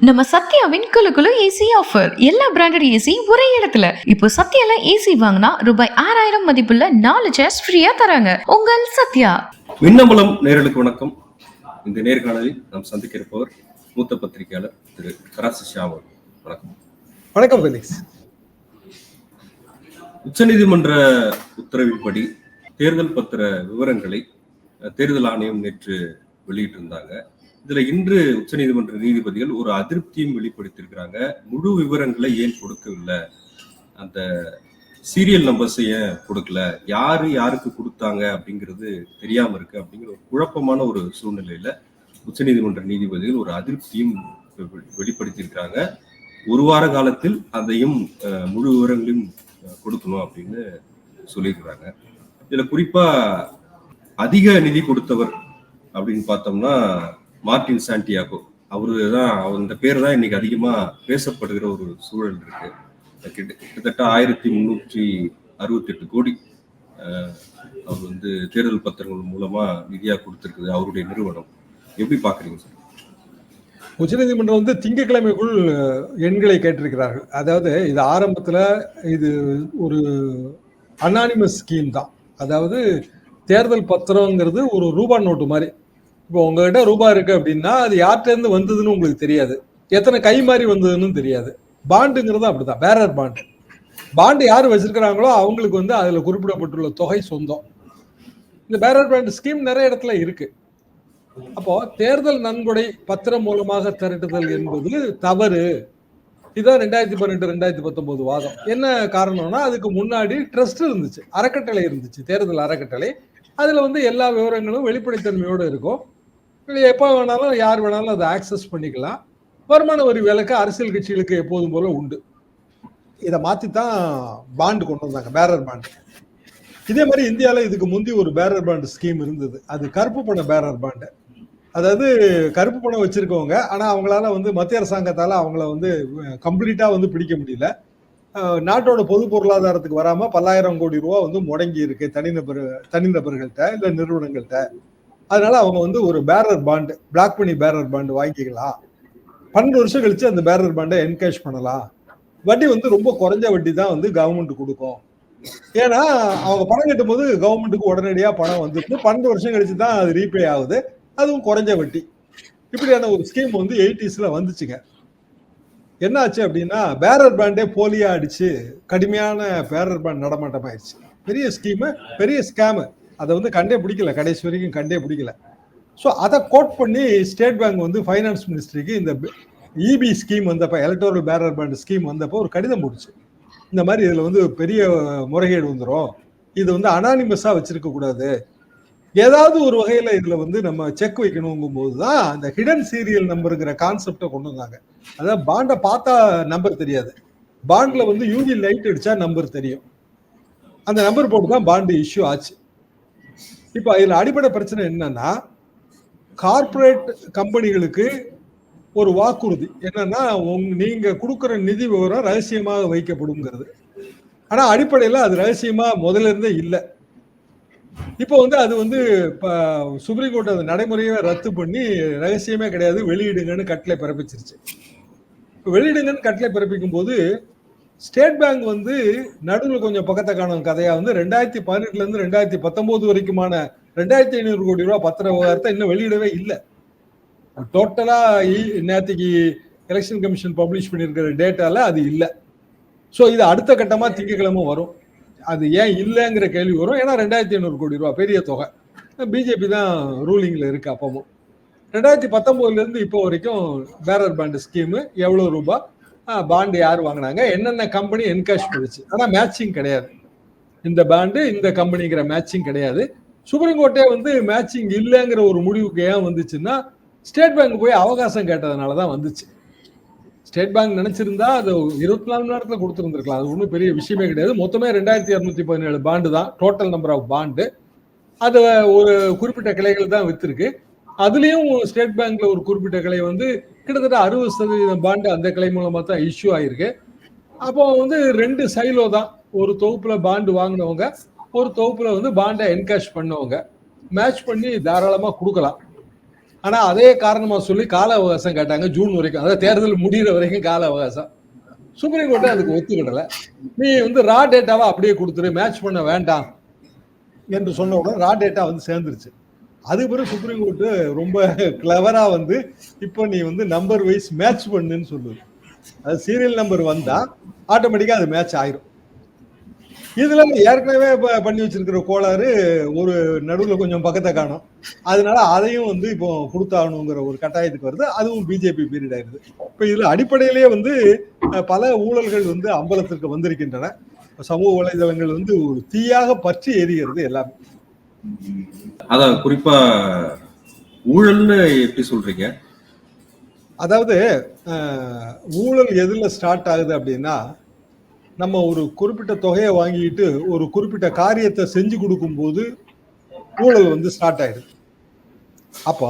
நம்ம சத்யாவின் Kullu Kullu AC offer. எல்லா branded AC ஒரே இடத்துல. இப்போ சத்யால ஏசி வாங்கினா ரூபாய் 6000 மதிப்புள்ள 4 சேர்ஸ் ஃப்ரீயா தராங்க. உங்கள் சத்யா. மின்னம்பலம் நேயர்களுக்கு வணக்கம். இந்த நேர்காணலில் நாம் சந்திக்க இருப்பவர் மூத்த பத்திரிகையாளர் திரு கராசி ஷியாம். வணக்கம். வணக்கம் ஃபெலிக்ஸ். உச்சநீதிமன்ற உத்தரவின்படி தேர்தல் பத்திர விவரங்களை தேர்தல் ஆணையம் நேற்று வெளியிட்டிருந்தாங்க. இதுல இன்று உச்சநீதிமன்ற நீதிபதிகள் ஒரு அதிருப்தியும் வெளிப்படுத்தியிருக்கிறாங்க. முழு விவரங்களை ஏன் கொடுக்கவில்லை, அந்த சீரியல் நம்பர்ஸ் ஏன் கொடுக்கல, யாரு யாருக்கு கொடுத்தாங்க அப்படிங்கிறது தெரியாம இருக்கு அப்படிங்கிற ஒரு குழப்பமான ஒரு சூழ்நிலையில உச்சநீதிமன்ற நீதிபதிகள் ஒரு அதிருப்தியும் வெளிப்படுத்தியிருக்கிறாங்க. ஒரு வார காலத்தில் அதையும் முழு விவரங்களையும் கொடுக்கணும் அப்படின்னு சொல்லியிருக்கிறாங்க. இதுல குறிப்பா அதிக நிதி கொடுத்தவர் அப்படின்னு பார்த்தோம்னா மார்டின் சாண்டியாகோ, அவருதான், அந்த பேர் தான் இன்னைக்கு அதிகமா பேசப்படுகிற ஒரு சூழல் இருக்கு. கிட்டத்தட்ட 1368 கோடி அவர் வந்து தேர்தல் பத்திரங்கள் மூலமா நிதியா கொடுத்திருக்குது அவருடைய நிறுவனம். எப்படி பாக்குறீங்க சார்? உச்சநீதிமன்றம் வந்து திங்கட்கிழமைக்குள் எண்களை கேட்டிருக்கிறார்கள். அதாவது இது ஆரம்பத்துல இது ஒரு அனானிமஸ் ஸ்கீம் தான். அதாவது தேர்தல் பத்திரங்கிறது ஒரு ரூபா நோட்டு மாதிரி. இப்போ உங்ககிட்ட ரூபாய் இருக்கு அப்படின்னா அது யார்கிட்ட இருந்து வந்ததுன்னு உங்களுக்கு தெரியாது, எத்தனை கை மாறி வந்ததுன்னு தெரியாது. பாண்டுங்கிறது அப்படிதான், பேரர் பாண்டு. பாண்டு யார் வச்சிருக்கிறாங்களோ அவங்களுக்கு வந்து அதுல குறிப்பிடப்பட்டுள்ள தொகை சொந்தம். இந்த பேரர் பாண்டு ஸ்கீம் நிறைய இடத்துல இருக்கு. அப்போ தேர்தல் நன்கொடை பத்திரம் மூலமாக திரட்டுதல் என்பது தவறு. இதான் 2018 2019 வாதம். என்ன காரணம்னா, அதுக்கு முன்னாடி ட்ரஸ்ட் இருந்துச்சு, அறக்கட்டளை இருந்துச்சு, தேர்தல் அறக்கட்டளை. அதுல வந்து எல்லா விவரங்களும் வெளிப்படைத்தன்மையோடு இருக்கும். எப்போ வேணாலும் யார் வேணாலும் அதை ஆக்சஸ் பண்ணிக்கலாம். வருமான வரி விலக்கு அரசியல் கட்சிகளுக்கு எப்போதும் போல உண்டு. இதை மாத்தித்தான் பாண்டு கொண்டு வந்தாங்க, பேரர் பாண்டு. இதே மாதிரி இந்தியாவில் இதுக்கு முந்தி ஒரு பேரர் பாண்டு ஸ்கீம் இருந்தது. அது கருப்பு பண பேரர் பாண்டு. அதாவது கருப்பு பணம் வச்சிருக்கவங்க, ஆனா அவங்களால வந்து மத்திய அரசாங்கத்தால அவங்கள வந்து கம்ப்ளீட்டா வந்து பிடிக்க முடியல. நாட்டோட பொது பொருளாதாரத்துக்கு வராம பல்லாயிரம் கோடி ரூபா வந்து முடங்கி இருக்கு தனிநபர்கள்ட்ட இல்ல நிறுவனங்கள்ட்ட. அதனால அவங்க வந்து ஒரு பேரர் பாண்டு, பிளாக் மணி பேரர் பாண்டு வாங்கிக்கலாம். 12 வருஷம் கழிச்சு அந்த பேரர் பாண்டை என்கேஷ் பண்ணலாம். வட்டி வந்து ரொம்ப குறைஞ்ச வட்டி தான் வந்து கவர்மெண்ட் கொடுக்கும். ஏன்னா அவங்க பணம் கட்டும் போது கவர்மெண்ட்டுக்கு உடனடியா பணம் வந்துட்டு 12 வருஷம் கழிச்சு தான் அது ரீபே ஆகுது, அதுவும் குறைஞ்ச வட்டி. இப்படியான ஒரு ஸ்கீம் வந்து 80s வந்துச்சுங்க. என்ன ஆச்சு அப்படின்னா, பேரர் பாண்டே போலியா அடிச்சு கடுமையான பேரர் பாண்ட் நடமாட்டம் ஆயிடுச்சு. பெரிய ஸ்கீமு, பெரிய ஸ்கேமு. அதை வந்து கண்டே பிடிக்கல, கடைசி வரைக்கும் கண்டே பிடிக்கல. ஸோ அதை கோட் பண்ணி ஸ்டேட் பேங்க் வந்து ஃபைனான்ஸ் மினிஸ்ட்ரிக்கு இந்த இபி ஸ்கீம் வந்தப்போ, எலக்டோரல் பேரர் பாண்ட் ஸ்கீம் வந்தப்போ ஒரு கடிதம் போடுச்சு. இந்த மாதிரி இதில் வந்து பெரிய முறைகேடு வந்துடும், இது வந்து அனானிமஸாக வச்சிருக்க கூடாது, ஏதாவது ஒரு வகையில் இதில் வந்து நம்ம செக் வைக்கணுங்கும் போது தான் அந்த ஹிடன் சீரியல் நம்பருங்கிற கான்செப்டை கொண்டு வந்தாங்க. அதாவது பாண்டை பார்த்தா நம்பர் தெரியாது, பாண்ட்ல வந்து யூவி லைட் அடிச்சா நம்பர் தெரியும். அந்த நம்பர் போட்டு தான் பாண்டு இஷ்யூ ஆச்சு. இப்போ இதுல அடிப்படை பிரச்சனை என்னன்னா, கார்பரேட் கம்பெனிகளுக்கு ஒரு வாக்குறுதி என்னன்னா, நீங்க கொடுக்குற நிதி விவரம் ரகசியமாக வைக்கப்படுங்கிறது. ஆனா அடிப்படையில் அது ரகசியமா முதல்ல இருந்தே இல்லை. இப்போ வந்து அது வந்து சுப்ரீம் கோர்ட் அந்த நடைமுறையை ரத்து பண்ணி ரகசியமே கிடையாது, வெளியிடுங்கன்னு கட்டளை பிறப்பிச்சிருச்சு. வெளியிடுங்கன்னு கட்டளை பிறப்பிக்கும் போது ஸ்டேட் பேங்க் வந்து நடுவில் கொஞ்சம் பக்கத்தை காணும் கதையா வந்து 2018 இருந்து 2019 வரைக்குமான 2500 கோடி ரூபாய் பத்திர விவகாரத்தை இன்னும் வெளியிடவே இல்லை. டோட்டலா நேற்றுக்கு எலெக்ஷன் கமிஷன் பப்ளிஷ் பண்ணியிருக்கிற டேட்டால அது இல்லை. ஸோ இது அடுத்த கட்டமா திங்கக்கிழமை வரும். அது ஏன் இல்லைங்கிற கேள்வி வரும். ஏன்னா 2500 கோடி ரூபாய் பெரிய தொகை. பிஜேபி தான் ரூலிங்ல இருக்கு. அப்பவும் 2019 இருந்து இப்போ வரைக்கும் பேரர் பாண்டு ஸ்கீமு எவ்வளவு ரூபாய், பாண்டு யார் வாங்கினாங்க, என்னென்ன கம்பெனி என்கேஷ் பண்ணுச்சு. ஆனா மேட்சிங் கிடையாது. இந்த பாண்டு இந்த கம்பெனிங்கிற மேட்சிங் கிடையாது. சுப்ரீம் கோர்ட்டே வந்து மேட்சிங் இல்லைங்கிற ஒரு முடிவுக்கு ஏன் வந்துச்சுன்னா, ஸ்டேட் பேங்க் போய் அவகாசம் கேட்டதுனாலதான் வந்துச்சு. ஸ்டேட் பேங்க் நினைச்சிருந்தா அது 24 மணி நேரத்துல கொடுத்துருந்துருக்கலாம். அது ஒன்றும் பெரிய விஷயமே கிடையாது. மொத்தமே 2217 பாண்டு தான் டோட்டல் நம்பர் ஆஃப் பாண்டு. அது ஒரு குறிப்பிட்ட கிளைகள் தான் வித்திருக்கு. அதுலயும் ஸ்டேட் பேங்க்ல ஒரு குறிப்பிட்ட கிளை வந்து கிட்டத்தட்ட 60% பாண்டு அந்த கிளை மூலமா தான் இஷ்யூ ஆயிருக்கு. அப்போ வந்து 2 சைலோ தான், ஒரு தொகுப்புல பாண்டு வாங்கினவங்க, ஒரு தொகுப்புல வந்து பாண்டை என்கேஷ் பண்ணவங்க. மேட்ச் பண்ணி தாராளமா கொடுக்கலாம். ஆனா அதே காரணமா சொல்லி கால அவகாசம் கேட்டாங்க, ஜூன் வரைக்கும், அதாவது தேர்தல் முடிகிற வரைக்கும் கால அவகாசம். சுப்ரீம் கோர்ட் அதுக்கு ஒத்துக்கிடல. நீ ரா டேட்டாவை அப்படியே கொடுத்துரு, மேட்ச் பண்ண வேண்டாம் என்று சொன்ன உடனே ரா டேட்டா சேர்ந்துருச்சு. அது பிறகு சுப்ரீம் கோர்ட் ரொம்ப கிளவரா இப்போ நீ நம்பர் வைஸ் மேட்ச் பண்ணுன்னு சொல்லுது. அது சீரியல் நம்பர் வந்தா ஆட்டோமேட்டிக்கா அது மேட்ச் ஆயிரும். இதுல ஏற்கனவே பண்ணி வச்சிருக்கிற கோளாறு ஒரு நடுவில் கொஞ்சம் பக்கத்தை காணும். அதனால அதையும் இப்போ கொடுத்தாகணுங்கிற ஒரு கட்டாயத்துக்கு வருது. அதுவும் பிஜேபி பீரியட் ஆயிருது. இப்ப இதுல அடிப்படையிலேயே பல ஊழல்கள் அம்பலத்திற்கு வந்திருக்கின்றன. சமூக வலைதளங்கள் ஒரு தீயாக பற்றி எரிகிறது எல்லாமே. அதான் குறிப்பா ஊழல்னு எப்படி சொல்றீங்க? அதாவது ஊழல் எதுல ஸ்டார்ட் ஆகுது அப்படின்னா, நம்ம ஒரு குறிப்பிட்ட தொகையை வாங்கிட்டு ஒரு குறிப்பிட்ட காரியத்தை செஞ்சு கொடுக்கும் போது ஊழல் ஸ்டார்ட் ஆயிடுது. அப்போ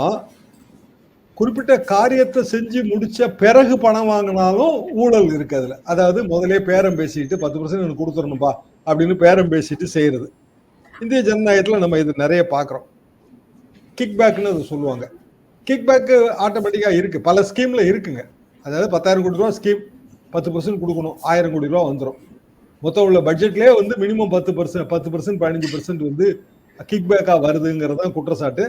குறிப்பிட்ட காரியத்தை செஞ்சு முடிச்ச பிறகு பணம் வாங்கினாலும் ஊழல் இருக்கு அதுல. அதாவது முதலே பேரம் பேசிட்டு 10% எனக்கு கொடுத்துடணும்பா அப்படின்னு பேரம் பேசிட்டு செய்யறது. இந்திய ஜனநாயகத்துல நம்ம இது நிறைய பாக்குறோம். கிக் பேக்னு அதை சொல்லுவாங்க. கிக் பேக் ஆட்டோமேட்டிக்கா இருக்கு, பல ஸ்கீம்ல இருக்குங்க. அதாவது 10,000 கோடி ரூபா ஸ்கீம், 10% கொடுக்கணும், 1000 கோடி ரூபா வந்துடும். மொத்தம் உள்ள பட்ஜெட்லேயே மினிமம் 10%, 15% கிக் பேக்கா வருதுங்கிறதான் குற்றச்சாட்டு.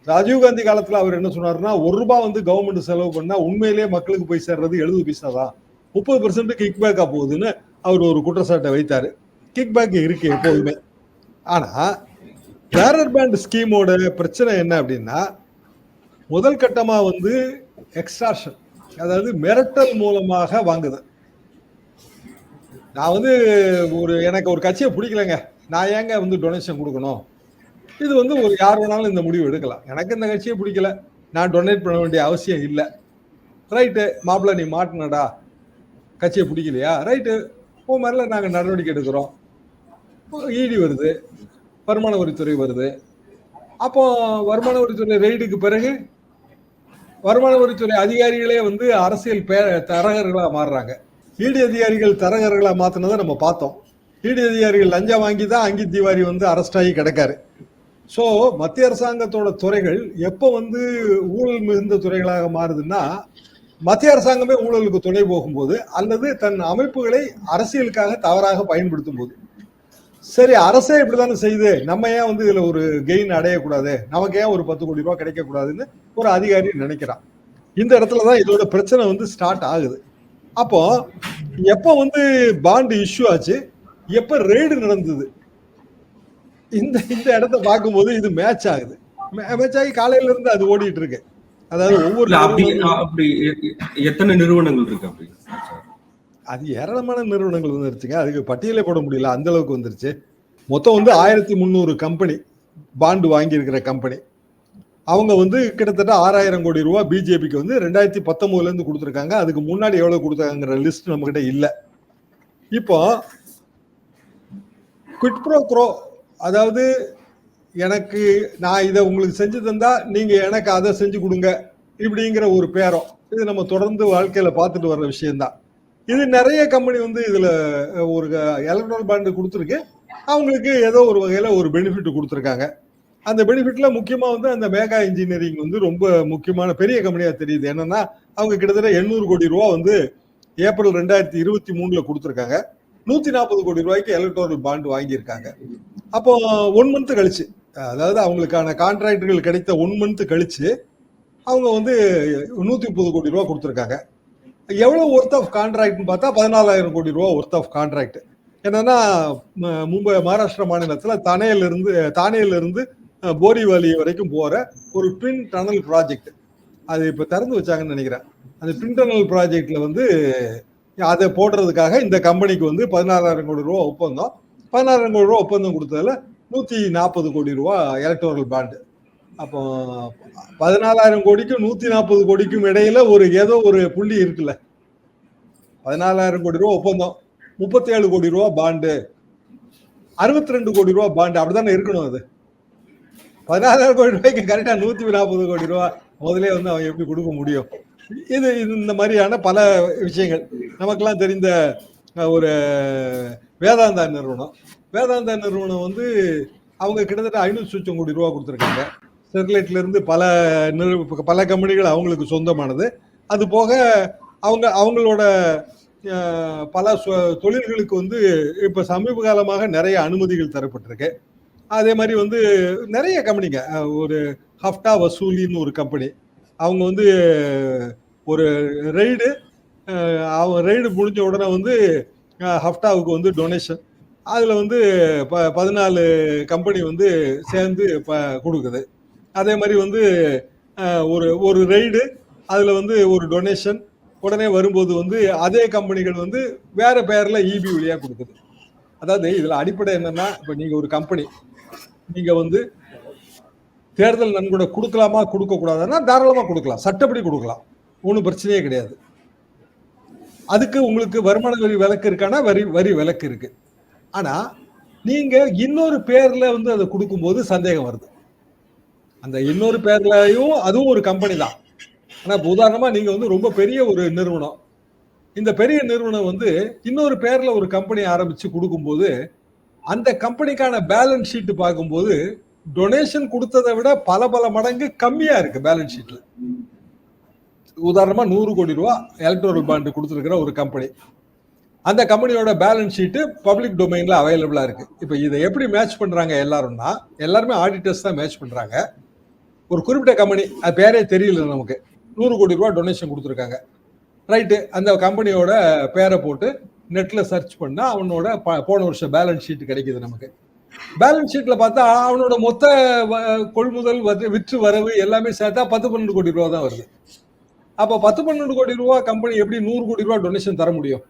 ராஜீவ்காந்தி காலத்துல அவர் என்ன சொன்னாருன்னா, ₹1 கவர்மெண்ட் செலவு பண்ணா உண்மையிலேயே மக்களுக்கு போய் சேர்றது 70 பைசா தான், 30% கிக் பேக்கா போகுதுன்னு அவர் ஒரு குற்றச்சாட்டை வைத்தாரு. கிக் பேக் இருக்கு எப்போதுமே. ஆனா பேரர் பேண்ட் ஸ்கீமோட பிரச்சனை என்ன அப்படின்னா, முதல் கட்டமா எக்ஸ்ட்ராக்ஷன், அதாவது மிரட்டல் மூலமாக வாங்குது. நான் எனக்கு ஒரு கட்சியை பிடிக்கலங்க, நான் ஏங்க டொனேஷன் கொடுக்கணும்? இது ஒரு யார் வேணாலும் இந்த முடிவு எடுக்கலாம். எனக்கு இந்த கட்சியை பிடிக்கல, நான் டொனேட் பண்ண வேண்டிய அவசியம் இல்லை. ரைட்டு, மாப்பிள்ள நீ மாட்டினடா, கட்சியை பிடிக்கலையா, ரைட்டு, உன் மேல நாங்கள் நடவடிக்கை எடுக்கிறோம். இடி வருது, வருமான வரித்துறை வருது. அப்போ வருமான வரித்துறை ரெய்டுக்கு பிறகு வருமான வரித்துறை அதிகாரிகளே அரசியல் தரகர்களா மாறுறாங்க. இடி அதிகாரிகள் தரகர்களா மாத்தினதை நம்ம பார்த்தோம். இடி அதிகாரிகள் லஞ்சம் வாங்கி தான் அங்கித் திவாரி அரெஸ்ட் ஆகி கிடக்காரு. ஸோ மத்திய அரசாங்கத்தோட துறைகள் எப்போ ஊழல் மிகுந்த துறைகளாக மாறுதுன்னா, மத்திய அரசாங்கமே ஊழலுக்கு துணை போகும்போது, அல்லது தன் அமைப்புகளை அரசியலுக்காக தவறாக பயன்படுத்தும் போது. சரி, அரசே இப்படித்தானே செய்யுது, நம்ம ஏன் இதுல ஒரு கெயின் அடையக்கூடாது, நமக்கு ஏன் ஒரு 10 கோடி ரூபாய் கிடைக்க கூடாதுன்னு ஒரு அதிகாரி நினைக்கிறான். இந்த இடத்துலதான் இதோட பிரச்சனை ஸ்டார்ட் ஆகுது. அப்போ எப்போ பாண்டு இஷ்யூ ஆச்சு, எப்ப ரெய்டு நடந்தது, இந்த இடத்த பார்க்கும்போது இது மேட்ச் ஆகுது. மேட்ச் ஆகி காலையில இருந்து அது ஓடிட்டு இருக்கு. அதாவது ஒவ்வொரு அப்படி எத்தனை நிறுவனங்கள் இருக்கு? அப்படி அது ஏராளமான நிறுவனங்கள் வந்துருச்சுங்க. அதுக்கு பட்டியலே போட முடியல, அந்த அளவுக்கு வந்துருச்சு. மொத்தம் 1300 கம்பெனி, பாண்டு வாங்கி இருக்கிற கம்பெனி. அவங்க கிட்டத்தட்ட 6000 கோடி ரூபாய் பிஜேபிக்கு 2019 இருந்து கொடுத்துருக்காங்க. அதுக்கு முன்னாடி எவ்வளவு கொடுத்தாங்கிற லிஸ்ட் நம்ம கிட்ட இல்ல. இப்போ குவிட் ப்ரோ க்ரோ, அதாவது எனக்கு நான் இதை உங்களுக்கு செஞ்சு தந்தா நீங்க எனக்கு அதை செஞ்சு கொடுங்க இப்படிங்கிற ஒரு பேரம், இது நம்ம தொடர்ந்து வாழ்க்கையில பார்த்துட்டு வர்ற விஷயம்தான். இது நிறைய கம்பெனி இதுல ஒரு எலக்ட்ரால் பாண்டு கொடுத்துருக்கு. அவங்களுக்கு ஏதோ ஒரு வகையில ஒரு பெனிஃபிட் கொடுத்துருக்காங்க. அந்த பெனிஃபிட்ல முக்கியமா அந்த மேகா இன்ஜினியரிங் ரொம்ப முக்கியமான பெரிய கம்பெனியா தெரியுது. என்னன்னா, அவங்க கிட்டத்தட்ட 800 கோடி ரூபா ஏப்ரல் 2023 கொடுத்துருக்காங்க. 140 கோடி ரூபாய்க்கு எலக்ட்ரால் பாண்டு வாங்கியிருக்காங்க. அப்போ 1 மந்த் கழிச்சு, அதாவது அவங்களுக்கான கான்ட்ராக்டுகள் கிடைத்த 1 மந்த் கழிச்சு அவங்க 130 கோடி ரூபா கொடுத்துருக்காங்க. எவ்வளவு ஒர்த் ஆஃப் கான்ட்ராக்ட்னு பார்த்தா 14,000 கோடி ரூபா ஒர்த் ஆஃப் கான்ட்ராக்ட். என்னன்னா, மும்பை மகாராஷ்டிரா மாநிலத்துல தானேல இருந்து போரிவாலி வரைக்கும் போற ஒரு ட்வின் டனல் ப்ராஜெக்ட், அது இப்ப திறந்து வச்சாங்கன்னு நினைக்கிறேன். அந்த ட்வின் டனல் ப்ராஜெக்ட்ல அதை போடுறதுக்காக இந்த கம்பெனிக்கு 14,000 கோடி ரூபா ஒப்பந்தம். 14,000 கோடி ரூபா ஒப்பந்தம் கொடுத்ததுல 140 கோடி ரூபா எலக்டோரல் பாண்டு. அப்போ 14,000 கோடிக்கும் 140 கோடிக்கும் இடையில ஏதோ ஒரு புள்ளி இருக்குல்ல. 14,000 கோடி ரூபா ஒப்பந்தம், 37 கோடி ரூபா பாண்டு, 62 கோடி ரூபா பாண்டு, அப்படித்தானே இருக்கணும். அது 14,000 கோடி ரூபாய்க்கு கரெக்டா 140 கோடி ரூபா முதலே அவன் எப்படி கொடுக்க முடியும்? இது இந்த மாதிரியான பல விஷயங்கள் நமக்கெல்லாம் தெரிந்த ஒரு வேதாந்தா நிறுவனம். அவங்க கிட்டத்தட்ட 500 கோடி ரூபா கொடுத்துருக்காங்க. ஸ்டெர்லைட்ல இருந்து பல கம்பெனிகள் அவங்களுக்கு சொந்தமானது. அது போக அவங்களோட பல தொழில்களுக்கு வந்து இப்ப சமீப காலமாக நிறைய அனுமதிகள் தரப்பட்டிருக்கு. அதே மாதிரி வந்து நிறைய கம்பெனிங்க, ஒரு ஹஃப்டா வசூலின்னு ஒரு கம்பெனி, அவங்க வந்து ஒரு ரெய்டு முடிஞ்ச உடனே வந்து ஹஃப்டாவுக்கு வந்து டொனேஷன், அதில் வந்து 14 கம்பெனி வந்து சேர்ந்து கொடுக்குது. அதே மாதிரி வந்து ஒரு ரெய்டு, அதில் வந்து ஒரு டொனேஷன் உடனே வரும்போது வந்து அதே கம்பெனிகள் வந்து வேற பேர்ல இபி வழியா கொடுக்குது. அதாவது இதுல அடிப்படை என்னன்னா, இப்ப நீங்க ஒரு கம்பெனி, நீங்க வந்து தேர்தல் நன்கொடை கொடுக்கலாமா கொடுக்க கூடாதுன்னா தாராளமா கொடுக்கலாம், சட்டப்படி கொடுக்கலாம், ஒன்றும் பிரச்சனையே கிடையாது. அதுக்கு உங்களுக்கு வருமான வரி விலக்கு இருக்கானா வரி விலக்கு இருக்கு. ஆனா நீங்க இன்னொரு பேர்ல வந்து அதை கொடுக்கும்போது சந்தேகம் வருது. அந்த இன்னொரு பேர்லயும் அதுவும் ஒரு கம்பெனி தான். ஆனா உதாரணமா நீங்க வந்து ரொம்ப பெரிய ஒரு நிறுவனம், இந்த பெரிய நிறுவனம் வந்து இன்னொரு பேர்ல ஒரு கம்பெனி ஆரம்பிச்சு கொடுக்கும்போது அந்த கம்பெனிக்கான பேலன்ஸ் ஷீட் பார்க்கும்போது டொனேஷன் கொடுத்ததை விட பல மடங்கு கம்மியா இருக்கு பேலன்ஸ் ஷீட்ல. உதாரணமா 100 கோடி ரூபாய் எலக்ட்ரல் பாண்ட் கொடுத்துருக்கிற ஒரு கம்பெனி, அந்த கம்பெனியோட பேலன்ஸ் ஷீட் பப்ளிக் டொமைன்ல அவைலபிளா இருக்கு. இப்ப இதை எப்படி மேட்ச் பண்றாங்க எல்லாரும்னா, எல்லாருமே ஆடிட்டர்ஸ் தான் மேட்ச் பண்றாங்க. ஒரு குறிப்பிட்ட கம்பெனி, அது பேரே தெரியல நமக்கு, 100 கோடி ரூபாய் டொனேஷன் கொடுத்துருக்காங்க, ரைட்டு. அந்த கம்பெனியோட பேரை போட்டு நெட்ல சர்ச் பண்ணா அவனோட போன வருஷம் பேலன்ஸ் ஷீட் கிடைக்குது நமக்கு. பேலன்ஸ் ஷீட்ல பார்த்தா அவனோட மொத்த கொள்முதல் விற்று வரவு எல்லாமே சேர்த்தா 10-12 கோடி ரூபா தான் வருது. அப்ப 10-12 கோடி ரூபா கம்பெனி எப்படி 100 கோடி ரூபா டொனேஷன் தர முடியும்?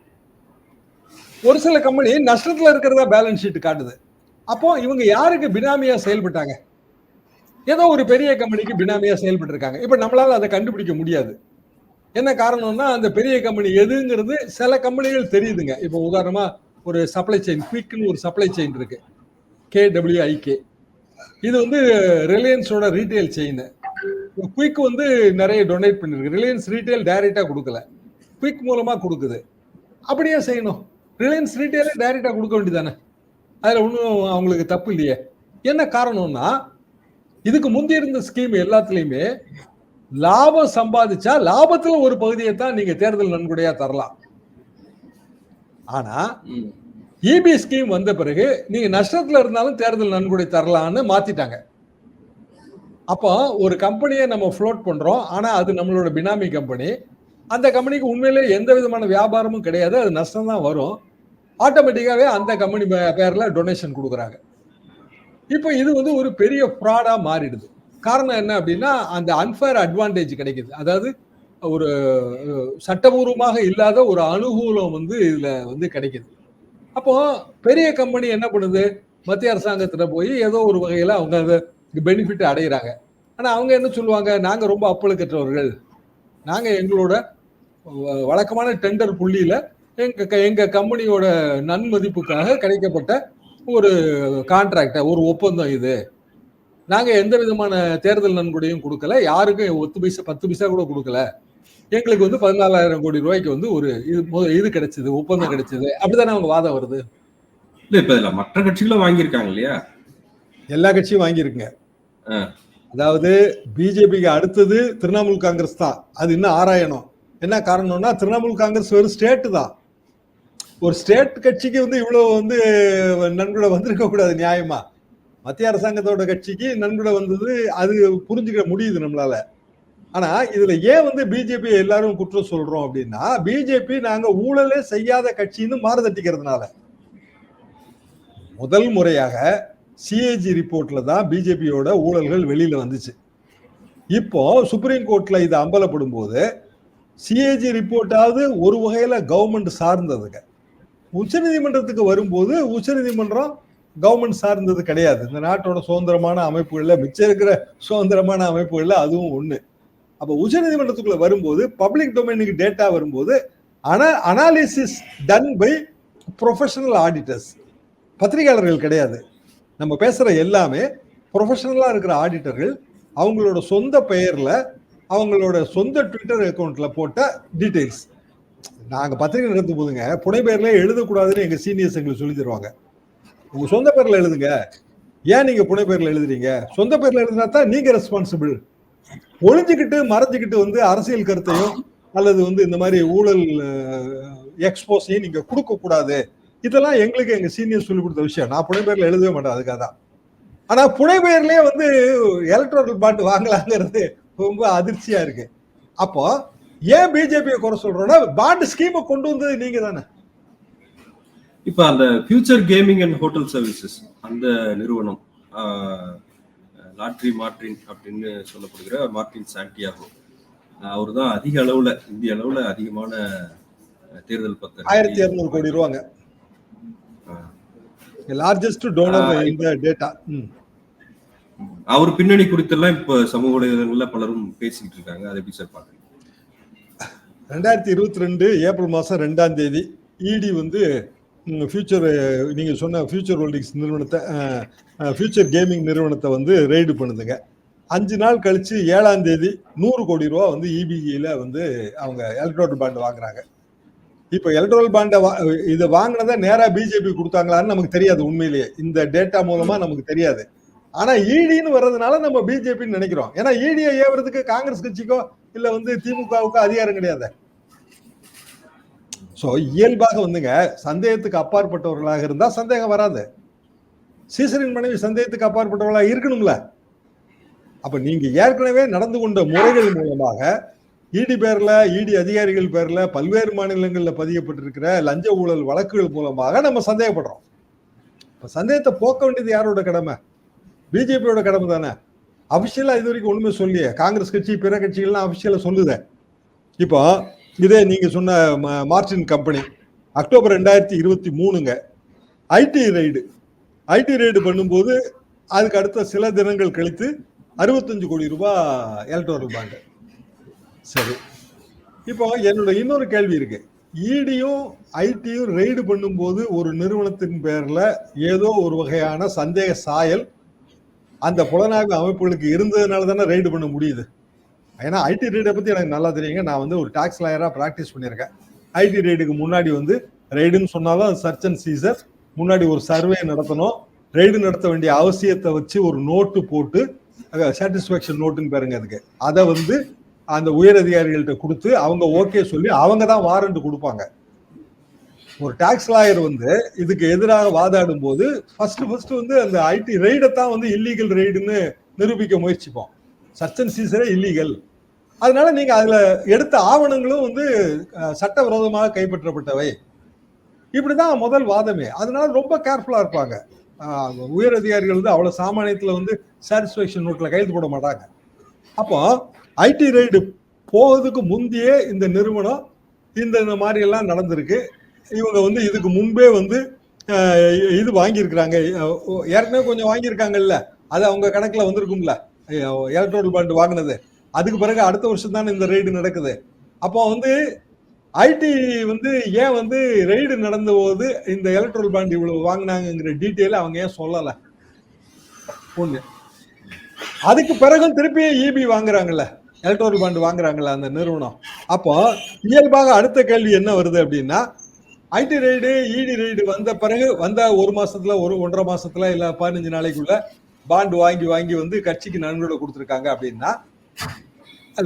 ஒரு சில கம்பெனி நஷ்டத்துல இருக்கிறதா பேலன்ஸ் ஷீட் காட்டுது. அப்போ இவங்க யாருக்கு பினாமியா செயல்பட்டாங்க? ஏதோ ஒரு பெரிய கம்பெனிக்கு பினாமியா செயல்பட்டு இருக்காங்க. இப்ப நம்மளால அதை கண்டுபிடிக்க முடியாது. என்ன காரணம்னா, அந்த பெரிய கம்பெனி எதுங்கிறது சில கம்பெனிகள் தெரியுதுங்க. இப்போ உதாரணமா ஒரு சப்ளை செயின், குயிக்னு ஒரு சப்ளை செயின் இருக்கு, KWIK. இது வந்து ரிலையன்ஸோட ரீட்டைல் செயின். குயிக் வந்து நிறைய டொனேட் பண்ணிருக்கு, ரிலையன்ஸ் ரீட்டைல் டைரக்டா கொடுக்கல, குயிக் மூலமா கொடுக்குது. அப்படியே செய்யணும், ரிலையன்ஸ் ரீட்டைலே டைரக்டா கொடுக்க வேண்டியதானே, அதுல ஒன்றும் அவங்களுக்கு தப்பு இல்லையே. என்ன காரணம்னா, இதுக்கு முந்தி இருந்த ஸ்கீம் எல்லாத்துலயுமே லாபம் சம்பாதிச்சா லாபத்துல ஒரு பகுதியை தான் நீங்க தேர்தல் நன்கொடையா தரலாம். ஆனா இபி ஸ்கீம் வந்த பிறகு நீங்க நஷ்டத்துல இருந்தாலும் தேர்தல் நன்கொடை தரலாம்னு மாத்திட்டாங்க. அப்போ ஒரு கம்பெனியை நம்ம ஃப்ளோட் பண்றோம், ஆனா அது நம்மளோட பினாமி கம்பெனி, அந்த கம்பெனிக்கு உண்மையிலே எந்த விதமான வியாபாரமும் கிடையாது, அது நஷ்டம் தான் வரும். ஆட்டோமேட்டிக்காவே அந்த கம்பெனி பேர்ல டொனேஷன் கொடுக்குறாங்க. இப்போ இது வந்து ஒரு பெரிய ஃப்ராடா மாறிடுது. காரணம் என்ன அப்படின்னா, அந்த அன்ஃபேர் அட்வான்டேஜ் கிடைக்குது. அதாவது ஒரு சட்டபூர்வமாக இல்லாத ஒரு அனுகூலம் வந்து இதுல வந்து கிடைக்குது. அப்போ பெரிய கம்பெனி என்ன பண்ணுது, மத்திய அரசாங்கத்துல போய் ஏதோ ஒரு வகையில அவங்க அதை பெனிஃபிட் அடைகிறாங்க. ஆனா அவங்க என்ன சொல்லுவாங்க, நாங்க ரொம்ப அப்பழுக்கற்றவர்கள், நாங்க எங்களோட வழக்கமான டெண்டர் புள்ளியில எங்க கம்பெனியோட நன்மதிப்புக்காக கிடைக்கப்பட்ட ஒரு கான்ட்ராக்ட், ஒரு ஒப்பந்தம் இது, நாங்க எந்த விதமான தேர்தல் நன்கொடையும் கொடுக்கல, யாருக்கும் 10 பைசா கூட கொடுக்கல, எங்களுக்கு வந்து 14,000 கோடி ரூபாய்க்கு வந்து ஒரு இது கிடைச்சது, ஒப்பந்தம் கிடைச்சது, அப்படித்தானே அவங்க வாதம் வருது. இல்ல இப்ப இதுல மற்ற கட்சிகளும் வாங்கியிருக்காங்க இல்லையா? எல்லா கட்சியும் வாங்கியிருக்குங்க. அதாவது பிஜேபிக்கு அடுத்தது திரிணாமுல் காங்கிரஸ் தான். அது இன்னும் ஆராயணும். என்ன காரணம்னா, திரிணாமுல் காங்கிரஸ் ஒரு ஸ்டேட் தான். ஒரு ஸ்டேட் கட்சிக்கு வந்து இவ்வளவு வந்து நன்கொடை வந்திருக்க கூடாது நியாயமா. மத்திய அரசாங்கத்தோட கட்சிக்கு நன்கொடை வந்தது, அது புரிஞ்சுக்க முடியுது நம்மளால. ஆனா இதுல ஏன் வந்து பிஜேபி எல்லாரும் குற்றம் சொல்றோம் அப்படின்னா, பிஜேபி நாங்க ஊழலே செய்யாத கட்சின்னு மாறுதட்டிக்கிறதுனால. முதல் முறையாக சிஏஜி ரிப்போர்ட்ல தான் பிஜேபியோட ஊழல்கள் வெளியில வந்துச்சு. இப்போ சுப்ரீம் கோர்ட்ல இது அம்பலப்படும் போது சிஏஜி ரிப்போர்ட்டாவது ஒரு வகையில கவர்மெண்ட் சார்ந்ததுங்க. உச்சநீதிமன்றத்துக்கு வரும்போது உச்சநீதிமன்றம் கவர்மெண்ட் சார்ந்தது கிடையாது. இந்த நாட்டோட சுதந்திரமான அமைப்புகள்ல, மிச்சம் இருக்கிற சுதந்திரமான அமைப்புகள்ல அதுவும் ஒண்ணு. அப்ப உச்சநீதிமன்றத்துக்குள்ள வரும்போது பப்ளிக் டொமைனுக்கு டேட்டா வரும்போது analysis done by professional auditors, பத்திரிகையாளர்கள் கிடையாது. நம்ம பேசுற எல்லாமே ப்ரொஃபஷனலா இருக்கிற ஆடிட்டர்கள், அவங்களோட சொந்த பெயர்ல அவங்களோட சொந்த ட்விட்டர் அக்கௌண்ட்ல போட்ட டீடைல்ஸ். நாங்க பத்திரிகை நடத்தும் போதுங்க புனை பெயர்ல எழுதக்கூடாதுன்னு எங்க சீனியர்ஸ் எங்களுக்கு சொல்லி தருவாங்க. உங்க சொந்த பேர்ல எழுதுங்க, ஏன் நீங்க புனை பேர்ல எழுதுறீங்க? சொந்த பேர்ல எழுதினா தான் நீங்க ரெஸ்பான்சிபிள். ஒளிஞ்சுக்கிட்டு மறைஞ்சுக்கிட்டு வந்து அரசியல் கருத்தையும் அல்லது வந்து இந்த மாதிரி ஊழல் எக்ஸ்போஸையும் நீங்க கொடுக்க கூடாது. இதெல்லாம் எங்களுக்கு எங்க சீனியர் சொல்லி கொடுத்த விஷயம். நான் புனை பேர்ல எழுதவே மாட்டேன் அதுக்காக தான். ஆனா புனை பெயர்லயே வந்து எலக்ட்ரல் பாண்ட் வாங்கலாங்கிறது ரொம்ப அதிர்ச்சியா இருக்கு. அப்போ ஏன் பிஜேபியை குறை சொல்றோம்னா பாண்ட் ஸ்கீமை கொண்டு வந்தது நீங்க தானே. இப்ப அந்த future gaming and hotel services அந்த நிறுவனம் லாட்ரி மார்டின் அப்படின்னு சொல்லப்படுகிற மார்டின் சாண்டியாகோ, அவர் தான் அதிக அளவுல இந்திய அளவுல அதிகமான தேர்தல் பத்திரம் 1200 கோடி ரூபாங்க லார்ஜஸ்ட் டோனர் இந்த டேட்டா. அவர் பின்னணி குறித்தெல்லாம் இப்ப சமூக வலைதளங்கள்ல பலரும் பேசிட்டு இருக்காங்க. அதை எப்படி சார் பாக்குறீங்க? 2022 ஏப்ரல் மாசம் 2ஆம் தேதி இடி வந்து ஃபியூச்சர் நீங்க சொன்ன ஃபியூச்சர் ஹோல்டிங்ஸ் நிறுவனத்தை ஃபியூச்சர் கேமிங் நிறுவனத்தை வந்து ரெய்டு பண்ணுதுங்க. 5 நாள் கழிச்சு 7ஆம் தேதி 100 கோடி ரூபா வந்து இபிஜியில வந்து அவங்க எலக்ட்ரல் பாண்ட் வாங்குறாங்க. இப்ப எலக்ட்ரல் பாண்டை இதை வாங்கினதை நேரா பிஜேபி கொடுத்தாங்களான்னு நமக்கு தெரியாது. உண்மையிலேயே இந்த டேட்டா மூலமா நமக்கு தெரியாது. ஆனா இடின்னு வர்றதுனால நம்ம பிஜேபின்னு நினைக்கிறோம். ஏன்னா இடியை ஏவுறதுக்கு காங்கிரஸ் கட்சிக்கோ இல்ல வந்து திமுகவுக்கோ அதிகாரம் கிடையாது. சோ இயல்பாக வந்துங்க சந்தேகத்துக்கு அப்பாற்பட்டவர்களாக இருந்தா சந்தேகம் வராது. சீசரின் மனைவி சந்தேகத்துக்கு அப்பாற்பட்டவர்களாக இருக்கணும்ல. அப்ப நீங்க ஏற்கனவே நடந்து கொண்ட முறைகள் மூலமாக இடி பேர்ல இடி அதிகாரிகள் பேர்ல பல்வேறு மாநிலங்கள்ல பதியப்பட்டிருக்கிற லஞ்ச ஊழல் வழக்குகள் மூலமாக நம்ம சந்தேகப்படுறோம். இப்ப சந்தேகத்தை போக்க வேண்டியது யாரோட கடமை? பிஜேபியோட கடமை தானே. அபிஷியலா இது வரைக்கும் ஒண்ணுமே சொல்லியே. காங்கிரஸ் கட்சி பிற கட்சிகள்லாம் அபிஷியலா சொல்லுத. இப்போ இதே நீங்க சொன்ன மார்டின் கம்பெனி அக்டோபர் 2023ங்க ஐடி ரைடு பண்ணும்போது அதுக்கு அடுத்த சில தினங்கள் கழித்து 65 கோடி ரூபாய் எலக்ட்ரல் பாண்ட். சரி, இப்போ என்னோட இன்னொரு கேள்வி இருக்கு. இடியும் ஐடியும் ரெய்டு பண்ணும்போது ஒரு நிறுவனத்தின் பேர்ல ஏதோ ஒரு வகையான சந்தேக சாயல் அந்த புலனாய்வு அமைப்புகளுக்கு இருந்ததுனால தானே ரெய்டு பண்ண முடியுது. ஏன்னா ஐடி ரெய்டை பத்தி எனக்கு நல்லா தெரியுங்க. நான் வந்து ஒரு டாக்ஸ் லாயரா பிராக்டிஸ் பண்ணியிருக்கேன். ஐடி ரெய்டுக்கு முன்னாடி வந்து ரெய்டுன்னு சொன்னாலும் சர்ச் அண்ட் சீசர் முன்னாடி ஒரு சர்வே நடத்தணும். ரெய்டு நடத்த வேண்டிய அவசியத்தை வச்சு ஒரு நோட்டு போட்டு சாட்டிஸ்பாக்சன் நோட்டுன்னு பாருங்க அதுக்கு, அதை வந்து அந்த உயர் அதிகாரிகள்கிட்ட கொடுத்து அவங்க ஓகே சொல்லி அவங்க தான் வாரண்ட் கொடுப்பாங்க. ஒரு டாக்ஸ் லாயர் வந்து இதுக்கு எதிராக வாதாடும் போது ஃபர்ஸ்ட் வந்து அந்த ஐடி ரெய்டை தான் வந்து இல்லீகல் ரெய்டுன்னு நிரூபிக்க முயற்சிப்போம். சர்ச் அண்ட் சீசரே இல்லீகல். அதனால நீங்க அதுல எடுத்த ஆவணங்களும் வந்து சட்டவிரோதமாக கைப்பற்றப்பட்டவை. இப்படிதான் முதல் வாதமே. அதனால ரொம்ப கேர்ஃபுல்லா இருப்பாங்க. உயர் அதிகாரிகள் வந்து அவ்வளவு சாமானியத்துல வந்து சாட்டிஸ்பாக்சன் நோட்ல கைது போட மாட்டாங்க. அப்போ ஐடி ரைடு போவதுக்கு முந்தையே இந்த நிறுவனம் இந்த மாதிரி எல்லாம் நடந்திருக்கு. இவங்க வந்து இதுக்கு முன்பே வந்து இது வாங்கியிருக்கிறாங்க. ஏற்கனவே கொஞ்சம் வாங்கியிருக்காங்கல்ல, அது அவங்க கணக்குல வந்திருக்கும்ல எலக்ட்ரல் பாண்ட் வாங்கினது. அதுக்கு பிறகு அடுத்த வருஷம் தானே இந்த ரெய்டு நடக்குது. அப்போ வந்து ஐடி வந்து ஏன் வந்து ரெய்டு நடந்த போது இந்த எலக்ட்ரல் பாண்ட் இவ்வளவு வாங்கினாங்கிற டீட்டெயில் அவங்க ஏன் சொல்லல? ஒண்ணு. அதுக்கு பிறகும் திருப்பி இபி வாங்குறாங்கல்ல, எலக்ட்ரல் பாண்ட் வாங்குறாங்கல்ல அந்த நிறுவனம். அப்போ இயல்பாக அடுத்த கேள்வி என்ன வருது அப்படின்னா, ஐடி ரெய்டு இடி ரெய்டு வந்த பிறகு வந்த ஒரு மாசத்துல 1.5 மாசத்துல இல்ல 15 நாளைக்குள்ள பாண்ட் வாங்கி வந்து கட்சிக்கு நன்கொடை கொடுத்துருக்காங்க அப்படின்னா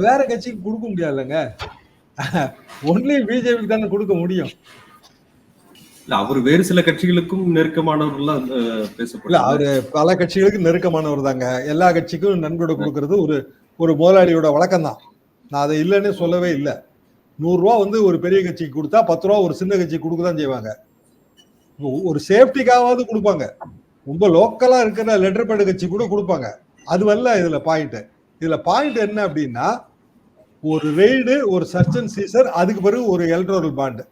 வேற கட்சிக்கு கொடுக்க முடியாதுங்க. ஒன்லி பிஜேபிக்கு தானே கொடுக்க முடியும். அவர் வேறு சில கட்சிகளுக்கும் நெருக்கமானவர்கள் பேசப்படல. அவரு பல கட்சிகளுக்கு நெருக்கமானவர் தாங்க. எல்லா கட்சிக்கும் நன்கொடை கொடுக்கறது ஒரு முதலாளியோட வழக்கம் தான். நான் அதை இல்லைன்னு சொல்லவே இல்லை. 100 ரூபா வந்து ஒரு பெரிய கட்சிக்கு கொடுத்தா 10 ரூபா ஒரு சின்ன கட்சிக்கு கொடுக்க தான் செய்வாங்க. ஒரு சேஃப்டிக்காவது கொடுப்பாங்க. ரொம்ப லோக்கலா இருக்கிற லெட்டர் பேட் கட்சி கூட கொடுப்பாங்க. அது வரல இதுல பாயிண்ட். இதுல பாயிண்ட் என்ன அப்படின்னா, ஒரு ரெய்டு ஒரு சர்ச் அண்ட் சீசர் அதுக்கு பிறகு ஒரு எலக்ட்ரல் பாண்ட்,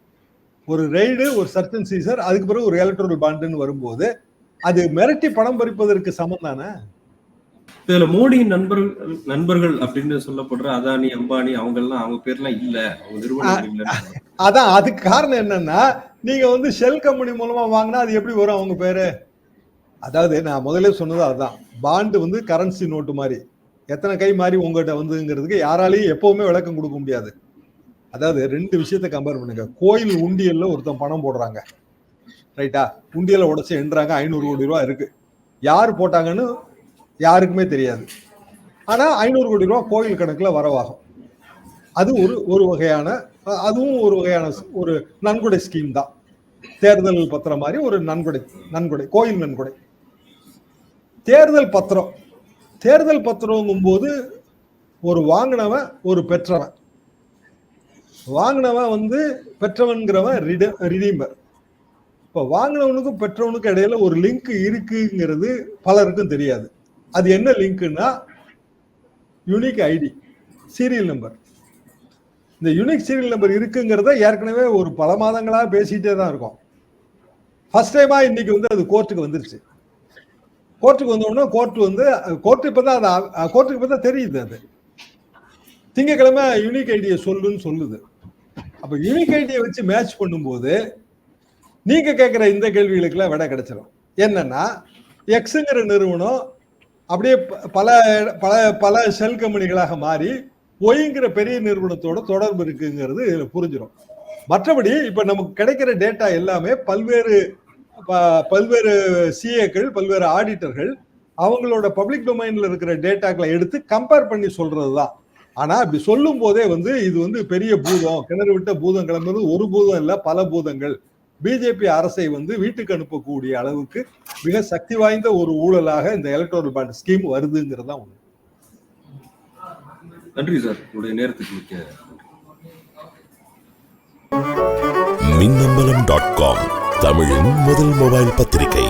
ஒரு ரெய்டு ஒரு சர்ச் அண்ட் சீசர் அதுக்கு பிறகு ஒரு எலக்ட்ரல் பாண்டுன்னு வரும்போது அது மிரட்டி பணம் பறிப்பதற்கு சமம் தானே. இதுல மோடியின் நண்பர்கள் அப்படின்னு சொல்லப்படுற அதானி அம்பானி அவங்க எல்லாம் அவங்க பேர்லாம் இல்ல, அவங்க நிறுவனங்கள் இல்ல. அதான் அதுக்கு காரணம் என்னன்னா, நீங்க வந்து ஷெல் கம்பெனி மூலமா வாங்கினா அது எப்படி வரும் அவங்க பேரு? அதாவது நான் முதல்ல சொன்னது அதுதான். பாண்டு வந்து கரன்சி நோட்டு மாதிரி எத்தனை கை மாதிரி உங்ககிட்ட வந்துங்கிறதுக்கு யாராலையும் எப்பவுமே விளக்கம் கொடுக்க முடியாது. அதாவது 2 விஷயத்தை கம்பேர் பண்ணுங்க. கோயில் உண்டியல்ல ஒருத்தன் பணம் போடுறாங்க, ரைட்டா? உண்டியலை உடைச்சு எண்ணுறாங்க, 500 கோடி ரூபாய் இருக்கு. யார் போட்டாங்கன்னு யாருக்குமே தெரியாது. ஆனால் 500 கோடி ரூபா கோயில் கணக்கில் வரவாகும். அது ஒரு வகையான, அதுவும் ஒரு வகையான ஒரு நன்கொடை ஸ்கீம் தான். தேர்தல் பத்திரம் மாதிரி ஒரு நன்கொடை, கோயில் நன்கொடை. தேர்தல் பத்திரங்கும் போது ஒரு வாங்கினவன் ஒரு பெற்றவன். வாங்கினவன் வந்து பெற்றவன்கிறவன் ரிடீமர். இப்போ வாங்கினவனுக்கும் பெற்றவனுக்கும் இடையில ஒரு லிங்க் இருக்குங்கிறது பலருக்கும் தெரியாது. அது என்ன லிங்க்னா யூனிக் ஐடி, சீரியல் நம்பர். இந்த யூனிக் சீரியல் நம்பர் இருக்குங்கிறத ஏற்கனவே ஒரு பல மாதங்களாக பேசிட்டே தான் இருக்கும். ஃபர்ஸ்ட் டைமா இன்னைக்கு வந்து அது கோர்ட்டுக்கு வந்துருச்சு. கோர்ட்டுக்கு வந்தோடனே கோர்ட்டு இப்பதான் தெரியுது. அது திங்கக்கிழமை யூனிக் ஐடியை சொல்லுது. அப்ப யூனிக் ஐடியை வச்சு மேட்ச் பண்ணும்போது நீங்க கேட்கிற இந்த கேள்விகளுக்கெல்லாம் விடை கிடைச்சிடும். என்னன்னா எக்ஸுங்கிற நிறுவனம் அப்படியே பல பல பல ஷெல் கம்பெனிகளாக மாறி ஒய்ங்கிற பெரிய நிறுவனத்தோட தொடர்பு இருக்குங்கிறது இதுல புரிஞ்சிடும். மற்றபடி இப்ப நமக்கு கிடைக்கிற டேட்டா எல்லாமே பல்வேறு சிஏக்கள், பல்வேறு ஆடிட்டர்கள் அவங்களோட பப்ளிக் டொமைன்ல இருக்கிற டேட்டாக்களை எடுத்து கம்பேர் பண்ணி சொல்றதுதான். ஆனா அப்படி சொல்லும் போதே வந்து இது வந்து பெரிய பூதம், கிணறு விட்ட பூதம் கிளம்புறது ஒரு பூதம் இல்ல, பல பூதங்கள். பிஜேபி அரசை வந்து வீட்டுக்கு அனுப்பக்கூடிய அளவுக்கு மிக சக்தி வாய்ந்த ஒரு ஊழலாக இந்த எலக்டோரல் பாண்ட் ஸ்கீம் வருதுங்கிறது தான் ஒண்ணு. நன்றி சார், உங்களுடைய நேரத்துக்கு மிக்க மின்னம்பலம்.com தமிழின் முதல் மொபைல் பத்திரிகை.